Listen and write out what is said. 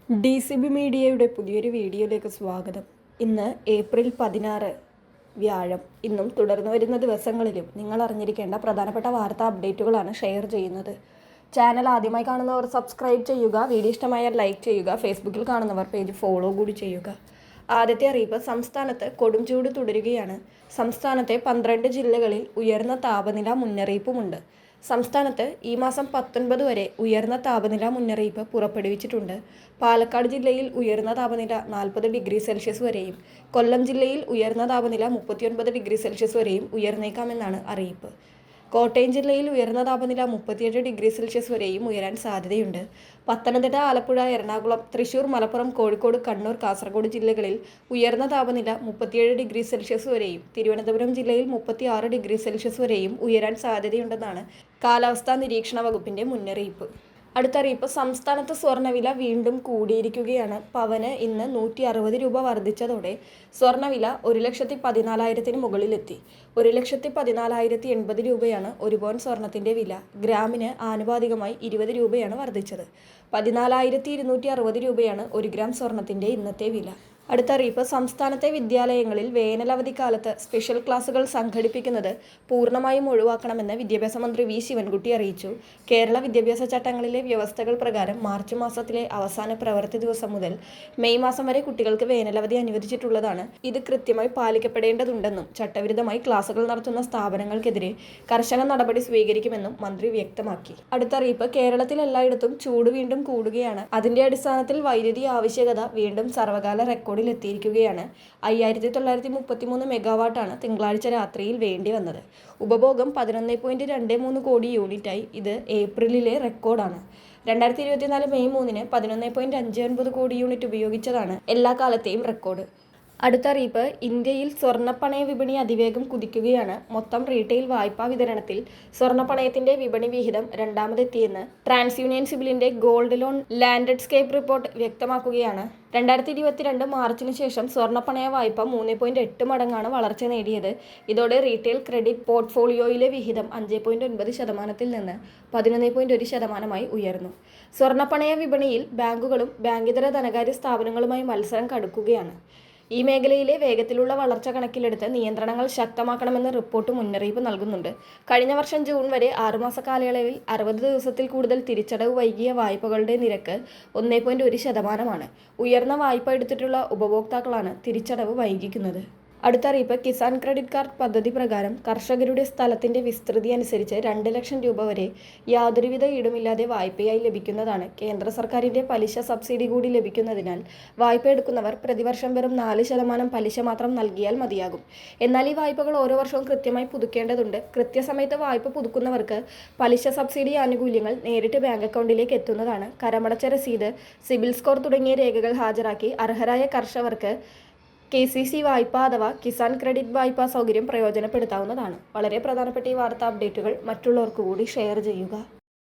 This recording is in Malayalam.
DCB മീഡിയയുടെ പുതിയൊരു വീഡിയോയിലേക്ക് സ്വാഗതം. ഇന്ന് ഏപ്രിൽ 16 വ്യാഴം. ഇന്നും തുടർന്നു വരുന്ന ദിവസങ്ങളിലും നിങ്ങൾ അറിഞ്ഞിരിക്കേണ്ട പ്രധാനപ്പെട്ട വാർത്താ അപ്ഡേറ്റുകളാണ് ഷെയർ ചെയ്യുന്നത്. ചാനൽ ആദ്യമായി കാണുന്നവർ സബ്സ്ക്രൈബ് ചെയ്യുക, വീഡിയോ ഇഷ്ടമായാൽ ലൈക്ക് ചെയ്യുക, ഫേസ്ബുക്കിൽ കാണുന്നവർ പേജ് ഫോളോ കൂടി ചെയ്യുക. ആദ്യത്തെ അറിയിപ്പ്, സംസ്ഥാനത്ത് കൊടും ചൂട് തുടരുകയാണ്. സംസ്ഥാനത്തെ 12 ജില്ലകളിൽ ഉയർന്ന താപനില മുന്നറിയിപ്പുമുണ്ട്. സംസ്ഥാനത്ത് ഈ മാസം 19 വരെ ഉയർന്ന താപനില മുന്നറിയിപ്പ് പുറപ്പെടുവിച്ചിട്ടുണ്ട്. പാലക്കാട് ജില്ലയിൽ ഉയർന്ന താപനില 40 ഡിഗ്രി സെൽഷ്യസ് വരെയും, കൊല്ലം ജില്ലയിൽ ഉയർന്ന താപനില 39 ഡിഗ്രി സെൽഷ്യസ് വരെയും ഉയർന്നേക്കാമെന്നാണ് അറിയിപ്പ്. കോട്ടയം ജില്ലയിൽ ഉയർന്ന താപനില 37 ഡിഗ്രി സെൽഷ്യസ് വരെയും ഉയരാൻ സാധ്യതയുണ്ട്. പത്തനംതിട്ട, ആലപ്പുഴ, എറണാകുളം, തൃശൂർ, മലപ്പുറം, കോഴിക്കോട്, കണ്ണൂർ, കാസർഗോഡ് ജില്ലകളിൽ ഉയർന്ന താപനില 37 ഡിഗ്രി സെൽഷ്യസ് വരെയും, തിരുവനന്തപുരം ജില്ലയിൽ 36 ഡിഗ്രി സെൽഷ്യസ് വരെയും ഉയരാൻ സാധ്യതയുണ്ടെന്നാണ് കാലാവസ്ഥാ നിരീക്ഷണ വകുപ്പിന്റെ മുന്നറിയിപ്പ്. അടുത്തറിയിപ്പ്, സംസ്ഥാനത്ത് സ്വർണ്ണവില വീണ്ടും കൂടിയിരിക്കുകയാണ്. പവന് ഇന്ന് 160 രൂപ വർദ്ധിച്ചതോടെ സ്വർണ്ണവില 1,14,000-ന് മുകളിലെത്തി. 1,14,080 രൂപയാണ് ഒരു പവൻ സ്വർണത്തിന്റെ വില. ഗ്രാമിന് ആനുപാതികമായി 20 രൂപയാണ് വർദ്ധിച്ചത്. 14,260 രൂപയാണ് 1 ഗ്രാം സ്വർണത്തിന്റെ ഇന്നത്തെ വില. അടുത്തറിയിപ്പ്, സംസ്ഥാനത്തെ വിദ്യാലയങ്ങളിൽ വേനലവധിക്കാലത്ത് സ്പെഷ്യൽ ക്ലാസുകൾ സംഘടിപ്പിക്കുന്നത് പൂർണ്ണമായും ഒഴിവാക്കണമെന്ന് വിദ്യാഭ്യാസ മന്ത്രി വി ശിവൻകുട്ടി അറിയിച്ചു. കേരള വിദ്യാഭ്യാസ ചട്ടങ്ങളിലെ വ്യവസ്ഥകൾ പ്രകാരം മാർച്ച് മാസത്തിലെ അവസാന പ്രവൃത്തി ദിവസം മുതൽ മെയ് മാസം വരെ കുട്ടികൾക്ക് വേനലവധി അനുവദിച്ചിട്ടുള്ളതാണ്. ഇത് കൃത്യമായി പാലിക്കപ്പെടേണ്ടതുണ്ടെന്നും ചട്ടവിരുദ്ധമായി ക്ലാസുകൾ നടത്തുന്ന സ്ഥാപനങ്ങൾക്കെതിരെ കർശന നടപടി സ്വീകരിക്കുമെന്നും മന്ത്രി വ്യക്തമാക്കി. അടുത്തറിയിപ്പ്, കേരളത്തിൽ എല്ലായിടത്തും ചൂട് വീണ്ടും കൂടുകയാണ്. അതിന്റെ അടിസ്ഥാനത്തിൽ വൈദ്യുതി ആവശ്യകത വീണ്ടും സർവകാല റെക്കോർഡ് എത്തിയിരിക്കുകയാണ്. 5,933 മെഗാവാട്ടാണ് തിങ്കളാഴ്ച രാത്രിയിൽ വേണ്ടി വന്നത്. ഉപഭോഗം 11.23 കോടി യൂണിറ്റായി. ഇത് ഏപ്രിലിലെ റെക്കോർഡാണ്. 2024 മെയ് 3-ന് 11.59 കോടി യൂണിറ്റ് ഉപയോഗിച്ചതാണ് എല്ലാ കാലത്തെയും റെക്കോർഡ്. അടുത്തറിയിപ്പ്, ഇന്ത്യയിൽ സ്വർണ്ണപ്പണയ വിപണി അതിവേഗം കുതിക്കുകയാണ്. മൊത്തം റീറ്റെയിൽ വായ്പാ വിതരണത്തിൽ സ്വർണ്ണപ്പണയത്തിന്റെ വിപണി വിഹിതം രണ്ടാമതെത്തിയെന്ന് ട്രാൻസ് യൂണിയൻ സിബിലിന്റെ ഗോൾഡ് ലോൺ ലാൻഡ്സ്കേപ്പ് റിപ്പോർട്ട് വ്യക്തമാക്കുകയാണ്. 2022 മാർച്ചിന് ശേഷം സ്വർണ്ണപ്പണയ വായ്പ 3.8 മടങ്ങാണ് വളർച്ച നേടിയത്. ഇതോടെ റീറ്റെയിൽ ക്രെഡിറ്റ് പോർട്ട്ഫോളിയോയിലെ വിഹിതം 5.9% നിന്ന് 11.1% ഉയർന്നു. സ്വർണ്ണപ്പണയ വിപണിയിൽ ബാങ്കുകളും ബാങ്കിതര ധനകാര്യ സ്ഥാപനങ്ങളുമായി മത്സരം കടുക്കുകയാണ്. ഈ മേഖലയിലെ വേഗത്തിലുള്ള വളർച്ച കണക്കിലെടുത്ത് നിയന്ത്രണങ്ങൾ ശക്തമാക്കണമെന്ന് റിപ്പോർട്ട് മുന്നറിയിപ്പ് നൽകുന്നുണ്ട്. കഴിഞ്ഞ വർഷം ജൂൺ വരെ 6 മാസ കാലയളവിൽ 60 ദിവസത്തിൽ കൂടുതൽ തിരിച്ചടവ് വൈകിയ വായ്പകളുടെ നിരക്ക് 1.1%. ഉയർന്ന വായ്പ എടുത്തിട്ടുള്ള ഉപഭോക്താക്കളാണ് തിരിച്ചടവ് വൈകിക്കുന്നത്. അടുത്തറിയിപ്പ്, കിസാൻ ക്രെഡിറ്റ് കാർഡ് പദ്ധതി പ്രകാരം കർഷകരുടെ സ്ഥലത്തിന്റെ വിസ്തൃതി അനുസരിച്ച് 2 ലക്ഷം രൂപ വരെ യാതൊരുവിധ ഈടുമില്ലാതെ വായ്പയായി ലഭിക്കുന്നതാണ്. കേന്ദ്ര സർക്കാരിന്റെ പലിശ സബ്സിഡി കൂടി ലഭിക്കുന്നതിനാൽ വായ്പ എടുക്കുന്നവർ പ്രതിവർഷം വെറും 4% പലിശ മാത്രം നൽകിയാൽ മതിയാകും. എന്നാൽ ഈ വായ്പകൾ ഓരോ വർഷവും കൃത്യമായി പുതുക്കേണ്ടതുണ്ട്. കൃത്യസമയത്ത് വായ്പ പുതുക്കുന്നവർക്ക് പലിശ സബ്സിഡി ആനുകൂല്യങ്ങൾ നേരിട്ട് ബാങ്ക് അക്കൗണ്ടിലേക്ക് എത്തുന്നതാണ്. കരമടച്ച രസീത്, സിബിൽ സ്കോർ തുടങ്ങിയ രേഖകൾ ഹാജരാക്കി അർഹരായ കർഷകർക്ക് KCC വായ്പ അഥവാ കിസാൻ ക്രെഡിറ്റ് വായ്പാ സൗകര്യം പ്രയോജനപ്പെടുത്താവുന്നതാണ്. വളരെ പ്രധാനപ്പെട്ട ഈ വാർത്താ അപ്ഡേറ്റുകൾ മറ്റുള്ളവർക്ക് കൂടി ഷെയർ ചെയ്യുക.